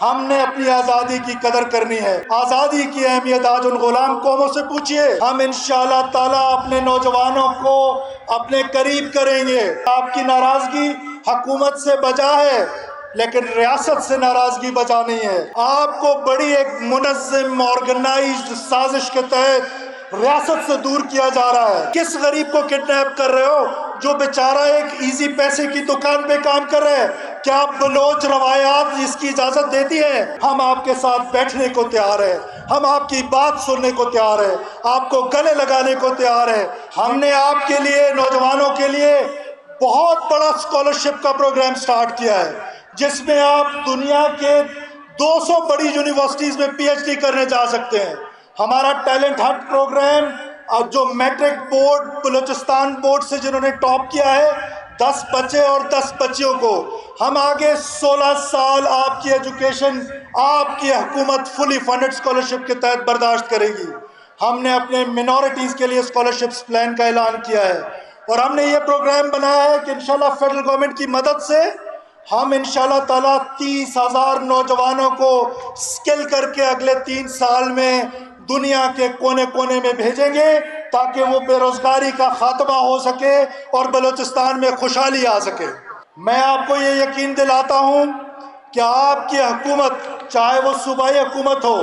ہم نے اپنی آزادی کی قدر کرنی ہے۔ آزادی کی اہمیت آج ان غلام قوموں سے پوچھئے۔ ہم انشاءاللہ تعالیٰ اپنے نوجوانوں کو اپنے قریب کریں گے۔ آپ کی ناراضگی حکومت سے بجا ہے لیکن ریاست سے ناراضگی بجا نہیں ہے۔ آپ کو بڑی ایک منظم آرگنائزڈ سازش کے تحت ریاست سے دور کیا جا رہا ہے۔ کس غریب کو کڈنیپ کر رہے ہو جو بیچارہ ایک ایزی پیسے کی دکان پہ کام کر رہے ہیں؟ کیا بلوچ روایات اس کی اجازت دیتی ہے؟ ہم آپ کے ساتھ بیٹھنے کو تیار ہیں، ہم آپ کی بات سننے کو تیار ہیں، آپ کو گلے لگانے کو تیار ہیں۔ ہم نے آپ کے لیے، نوجوانوں کے لیے بہت بڑا اسکالرشپ کا پروگرام سٹارٹ کیا ہے جس میں آپ دنیا کے 200 بڑی یونیورسٹیز میں پی ایچ ڈی کرنے جا سکتے ہیں۔ ہمارا ٹیلنٹ ہٹ پروگرام جو میٹرک بورڈ بلوچستان بورڈ سے جنہوں نے ٹاپ کیا ہے، 10 بچے اور 10 بچیوں کو ہم آگے 16 سال آپ کی ایجوکیشن آپ کی حکومت فلی فنڈڈ اسکالرشپ کے تحت برداشت کرے گی۔ ہم نے اپنے منورٹیز کے لیے اسکالرشپس پلان کا اعلان کیا ہے اور ہم نے یہ پروگرام بنایا ہے کہ انشاءاللہ فیڈرل گورنمنٹ کی مدد سے ہم انشاءاللہ تعالیٰ 30,000 نوجوانوں کو سکل کر کے اگلے 3 سال میں دنیا کے کونے کونے میں بھیجیں گے تاکہ وہ بے روزگاری کا خاتمہ ہو سکے اور بلوچستان میں خوشحالی آ سکے۔ میں آپ کو یہ یقین دلاتا ہوں کہ آپ کی حکومت، چاہے وہ صوبائی حکومت ہو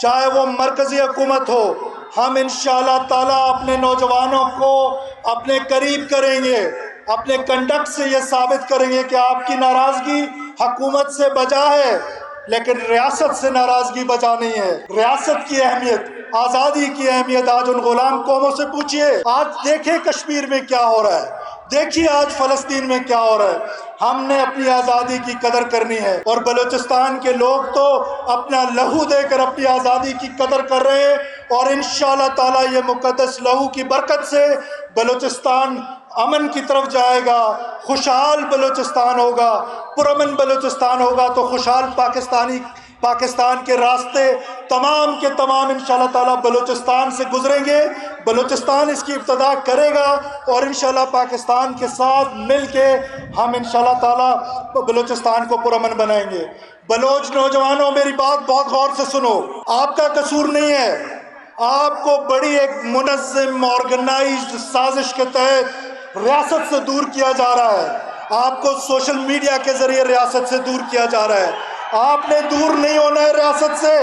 چاہے وہ مرکزی حکومت ہو، ہم انشاءاللہ تعالیٰ اپنے نوجوانوں کو اپنے قریب کریں گے، اپنے کنڈکٹ سے یہ ثابت کریں گے کہ آپ کی ناراضگی حکومت سے بجا ہے لیکن ریاست سے ناراضگی بجا نہیں ہے۔ ریاست کی اہمیت، آزادی کی اہمیت آج ان غلام قوموں سے پوچھئے۔ آج دیکھیں کشمیر میں کیا ہو رہا ہے، دیکھیے آج فلسطین میں کیا ہو رہا ہے۔ ہم نے اپنی آزادی کی قدر کرنی ہے اور بلوچستان کے لوگ تو اپنا لہو دے کر اپنی آزادی کی قدر کر رہے ہیں اور انشاءاللہ تعالیٰ یہ مقدس لہو کی برکت سے بلوچستان امن کی طرف جائے گا، خوشحال بلوچستان ہوگا، پرامن بلوچستان ہوگا تو خوشحال پاکستان کے راستے تمام کے تمام انشاءاللہ تعالیٰ بلوچستان سے گزریں گے۔ بلوچستان اس کی ابتدا کرے گا اور انشاءاللہ پاکستان کے ساتھ مل کے ہم انشاءاللہ تعالیٰ بلوچستان کو پرامن بنائیں گے۔ بلوچ نوجوانوں میری بات بہت غور سے سنو، آپ کا قصور نہیں ہے، آپ کو بڑی ایک منظم آرگنائزڈ سازش کے تحت ریاست سے دور کیا جا رہا ہے۔ آپ کو سوشل میڈیا کے ذریعے ریاست سے دور کیا جا رہا ہے۔ آپ نے دور نہیں ہونا ہے ریاست سے،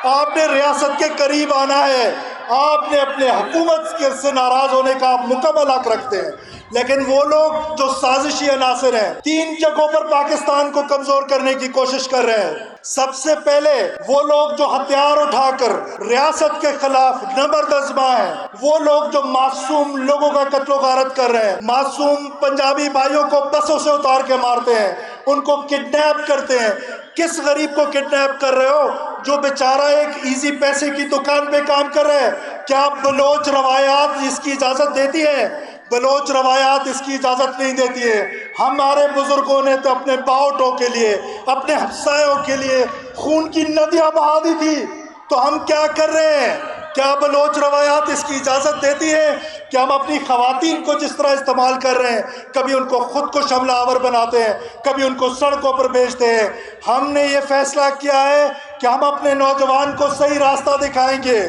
آپ نے ریاست کے قریب آنا ہے۔ آپ نے اپنے حکومت سے ناراض ہونے کا مکمل حق رکھتے ہیں، لیکن وہ لوگ جو سازشی عناصر ہیں 3 جگہوں پر پاکستان کو کمزور کرنے کی کوشش کر رہے ہیں۔ سب سے پہلے وہ لوگ جو ہتھیار اٹھا کر ریاست کے خلاف نبردزماں ہیں، وہ لوگ جو معصوم لوگوں کا قتل و غارت کر رہے ہیں، معصوم پنجابی بھائیوں کو بسوں سے اتار کے مارتے ہیں، ان کو کڈنیپ کرتے ہیں۔ کس غریب کو کڈنیپ کر رہے ہو جو بیچارہ ایک ایزی پیسے کی دکان پہ کام کر رہے ہیں؟ کیا بلوچ روایات اس کی اجازت دیتی ہے؟ بلوچ روایات اس کی اجازت نہیں دیتی ہے۔ ہمارے بزرگوں نے تو اپنے باؤٹوں کے لیے، اپنے ہمسایوں کے لیے خون کی ندیاں بہا دی تھی، تو ہم کیا کر رہے ہیں؟ کیا بلوچ روایات اس کی اجازت دیتی ہے کہ ہم اپنی خواتین کو جس طرح استعمال کر رہے ہیں، کبھی ان کو خود کو حملہ آور بناتے ہیں، کبھی ان کو سڑکوں پر بھیجتے ہیں؟ ہم نے یہ فیصلہ کیا ہے کہ ہم اپنے نوجوان کو صحیح راستہ دکھائیں گے۔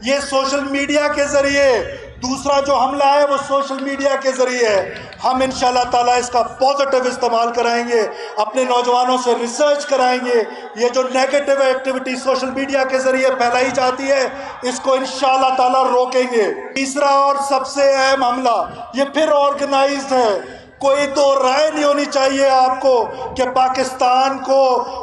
یہ سوشل میڈیا کے ذریعے دوسرا جو حملہ ہے وہ سوشل میڈیا کے ذریعے ہے۔ ہم انشاءاللہ تعالیٰ اس کا پازیٹیو استعمال کرائیں گے، اپنے نوجوانوں سے ریسرچ کرائیں گے۔ یہ جو نیگیٹو ایکٹیویٹی سوشل میڈیا کے ذریعے پھیلائی جاتی ہے اس کو انشاءاللہ تعالیٰ روکیں گے۔ تیسرا اور سب سے اہم حملہ یہ پھر آرگنائزڈ ہے۔ کوئی دو رائے نہیں ہونی چاہیے آپ کو کہ پاکستان کو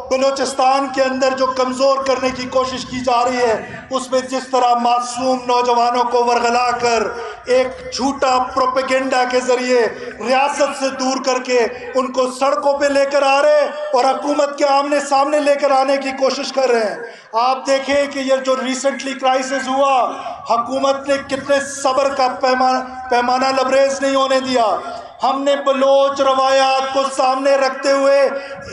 بلوچستان کے اندر جو کمزور کرنے کی کوشش کی جا رہی ہے اس میں جس طرح معصوم نوجوانوں کو ورغلا کر ایک جھوٹا پروپیگنڈا کے ذریعے ریاست سے دور کر کے ان کو سڑکوں پہ لے کر آ رہے اور حکومت کے آمنے سامنے لے کر آنے کی کوشش کر رہے ہیں۔ آپ دیکھیں کہ یہ جو ریسنٹلی کرائسس ہوا، حکومت نے کتنے صبر کا پیمانہ لبریز نہیں ہونے دیا۔ ہم نے بلوچ روایات کو سامنے رکھتے ہوئے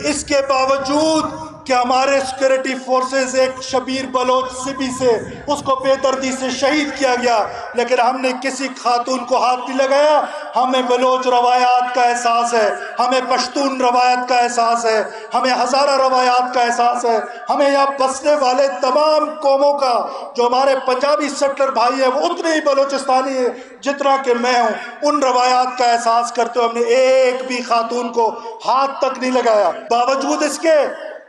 اس کے باوجود کہ ہمارے سیکورٹی فورسز ایک شبیر بلوچ سبی سے اس کو بے دردی سے شہید کیا گیا، لیکن ہم نے کسی خاتون کو ہاتھ نہیں لگایا۔ ہمیں بلوچ روایات کا احساس ہے، ہمیں پشتون روایت کا احساس ہے، ہمیں ہزارہ روایات کا احساس ہے، ہمیں یہاں بسنے والے تمام قوموں کا، جو ہمارے پنجابی سیٹلر بھائی ہیں وہ اتنے ہی بلوچستانی ہیں جتنا کہ میں ہوں، ان روایات کا احساس کرتے ہوئے ہم نے ایک بھی خاتون کو ہاتھ تک نہیں لگایا، باوجود اس کے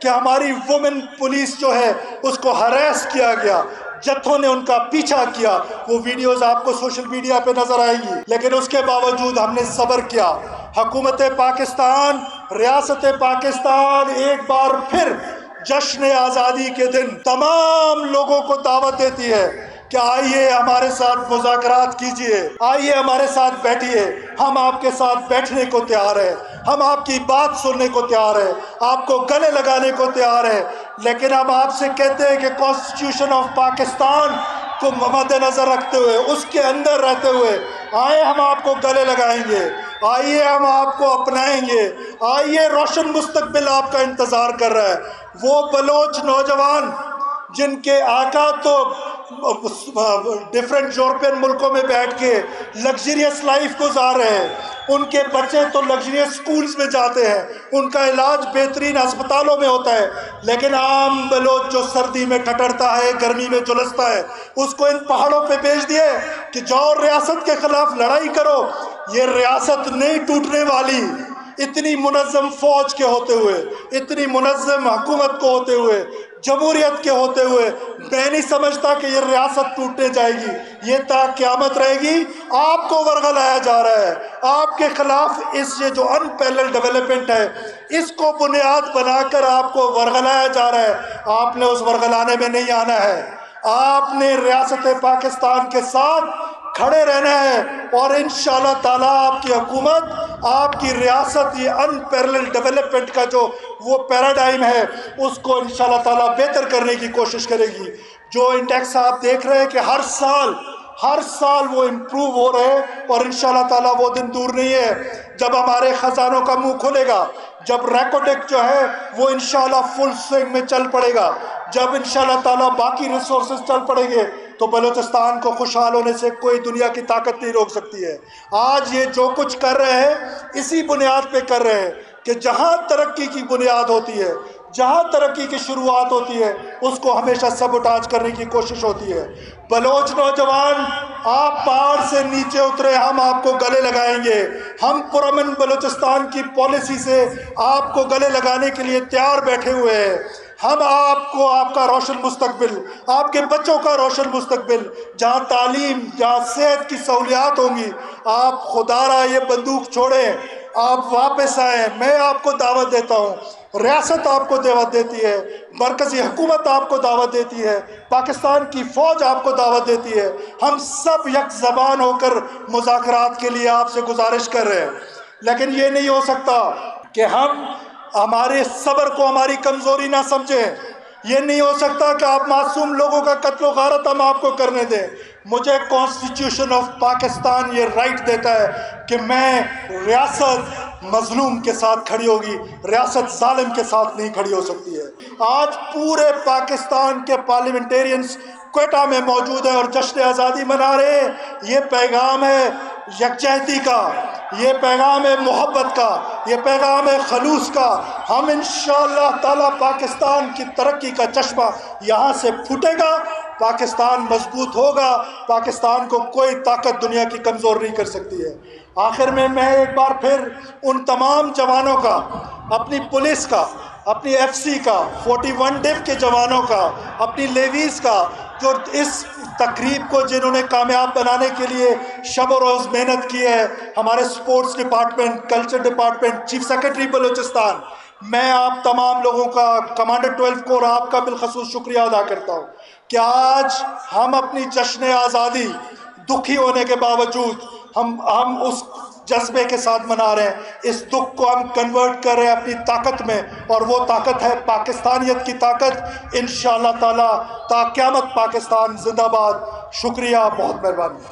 کہ ہماری وومن پولیس جو ہے اس کو ہراس کیا گیا، جتھوں نے ان کا پیچھا کیا۔ وہ ویڈیوز آپ کو سوشل میڈیا پہ نظر آئیں گی، لیکن اس کے باوجود ہم نے صبر کیا۔ حکومت پاکستان، ریاست پاکستان ایک بار پھر جشن آزادی کے دن تمام لوگوں کو دعوت دیتی ہے کہ آئیے ہمارے ساتھ مذاکرات کیجئے، آئیے ہمارے ساتھ بیٹھیے، ہم آپ کے ساتھ بیٹھنے کو تیار ہیں، ہم آپ کی بات سننے کو تیار ہیں، آپ کو گلے لگانے کو تیار ہیں، لیکن ہم آپ سے کہتے ہیں کہ کانسٹیٹیوشن آف پاکستان کو مد نظر رکھتے ہوئے، اس کے اندر رہتے ہوئے آئے ہم آپ کو گلے لگائیں گے، آئیے ہم آپ کو اپنائیں گے، آئیے روشن مستقبل آپ کا انتظار کر رہا ہے۔ وہ بلوچ نوجوان جن کے آقا تو ڈیفرنٹ یورپین ملکوں میں بیٹھ کے لگژریس لائف گزار رہے ہیں، ان کے بچے تو لگژریس سکولز میں جاتے ہیں، ان کا علاج بہترین ہسپتالوں میں ہوتا ہے، لیکن عام بلوچ جو سردی میں ٹھٹرتا ہے، گرمی میں جلستا ہے، اس کو ان پہاڑوں پہ بھیج دیے کہ جاؤ ریاست کے خلاف لڑائی کرو۔ یہ ریاست نہیں ٹوٹنے والی، اتنی منظم فوج کے ہوتے ہوئے، اتنی منظم حکومت کو ہوتے ہوئے، جمہوریت کے ہوتے ہوئے میں نہیں سمجھتا کہ یہ ریاست ٹوٹنے جائے گی، یہ تا قیامت رہے گی۔ آپ کو ورغلایا جا رہا ہے، آپ کے خلاف یہ جو ان پیرلل ڈیولپمنٹ ہے اس کو بنیاد بنا کر آپ کو ورغلایا جا رہا ہے۔ آپ نے اس ورغلانے میں نہیں آنا ہے، آپ نے ریاست پاکستان کے ساتھ کھڑے رہنا ہے، اور انشاءاللہ تعالیٰ آپ کی حکومت، آپ کی ریاست یہ ان پیرلل ڈیولپمنٹ کا جو وہ پیراڈائم ہے اس کو انشاءاللہ تعالیٰ بہتر کرنے کی کوشش کرے گی۔ جو انڈیکس آپ دیکھ رہے ہیں کہ ہر سال وہ امپروو ہو رہے ہیں، اور انشاءاللہ تعالیٰ وہ دن دور نہیں ہے جب ہمارے خزانوں کا منہ کھلے گا، جب ریکوٹیک جو ہے وہ انشاءاللہ فل سوئنگ میں چل پڑے گا، جب انشاءاللہ تعالیٰ باقی ریسورسز چل پڑیں گے تو بلوچستان کو خوشحال ہونے سے کوئی دنیا کی طاقت نہیں روک سکتی ہے۔ آج یہ جو کچھ کر رہے ہیں اسی بنیاد پہ کر رہے ہیں کہ جہاں ترقی کی بنیاد ہوتی ہے، جہاں ترقی کی شروعات ہوتی ہے اس کو ہمیشہ سبوٹاج کرنے کی کوشش ہوتی ہے۔ بلوچ نوجوان آپ پہاڑ سے نیچے اترے، ہم آپ کو گلے لگائیں گے، ہم پرامن بلوچستان کی پالیسی سے آپ کو گلے لگانے کے لیے تیار بیٹھے ہوئے ہیں۔ ہم آپ کو آپ کا روشن مستقبل، آپ کے بچوں کا روشن مستقبل، جہاں تعلیم، جہاں صحت کی سہولیات ہوں گی، آپ خدا را یہ بندوق چھوڑیں، آپ واپس آئیں۔ میں آپ کو دعوت دیتا ہوں، ریاست آپ کو دعوت دیتی ہے، مرکزی حکومت آپ کو دعوت دیتی ہے، پاکستان کی فوج آپ کو دعوت دیتی ہے، ہم سب یک زبان ہو کر مذاکرات کے لیے آپ سے گزارش کر رہے ہیں۔ لیکن یہ نہیں ہو سکتا کہ ہم ہمارے صبر کو ہماری کمزوری نہ سمجھیں، یہ نہیں ہو سکتا کہ آپ معصوم لوگوں کا قتل و غارت ہم آپ کو کرنے دیں۔ مجھے کانسٹیٹیوشن آف پاکستان یہ رائٹ دیتا ہے کہ میں ریاست مظلوم کے ساتھ کھڑی ہوگی، ریاست ظالم کے ساتھ نہیں کھڑی ہو سکتی ہے۔ آج پورے پاکستان کے پارلیمنٹیرینز کوئٹہ میں موجود ہیں اور جشن آزادی منا رہے ہیں۔ یہ پیغام ہے یکجہتی کا، یہ پیغام ہے محبت کا، یہ پیغام ہے خلوص کا۔ ہم انشاءاللہ تعالیٰ پاکستان کی ترقی کا چشمہ یہاں سے پھوٹے گا، پاکستان مضبوط ہوگا، پاکستان کو کوئی طاقت دنیا کی کمزور نہیں کر سکتی ہے۔ آخر میں ایک بار پھر ان تمام جوانوں کا، اپنی پولیس کا، اپنی ایف سی کا، 41 ڈیف کے جوانوں کا، اپنی لیویز کا، جو اس تقریب کو جنہوں نے کامیاب بنانے کے لیے شب و روز محنت کی ہے، ہمارے sports department, culture department, chief secretary Balochistan, میں آپ تمام لوگوں کا، کمانڈر 12 کور آپ کا بالخصوص شکریہ ادا کرتا ہوں کہ آج ہم اپنی جشن آزادی دکھی ہونے کے باوجود ہم اس جذبے کے ساتھ منا رہے ہیں، اس دکھ کو ہم کنورٹ کر رہے ہیں اپنی طاقت میں، اور وہ طاقت ہے پاکستانیت کی طاقت۔ انشاءاللہ تعالیٰ تا قیامت پاکستان زندہ باد۔ شکریہ، بہت مہربانی۔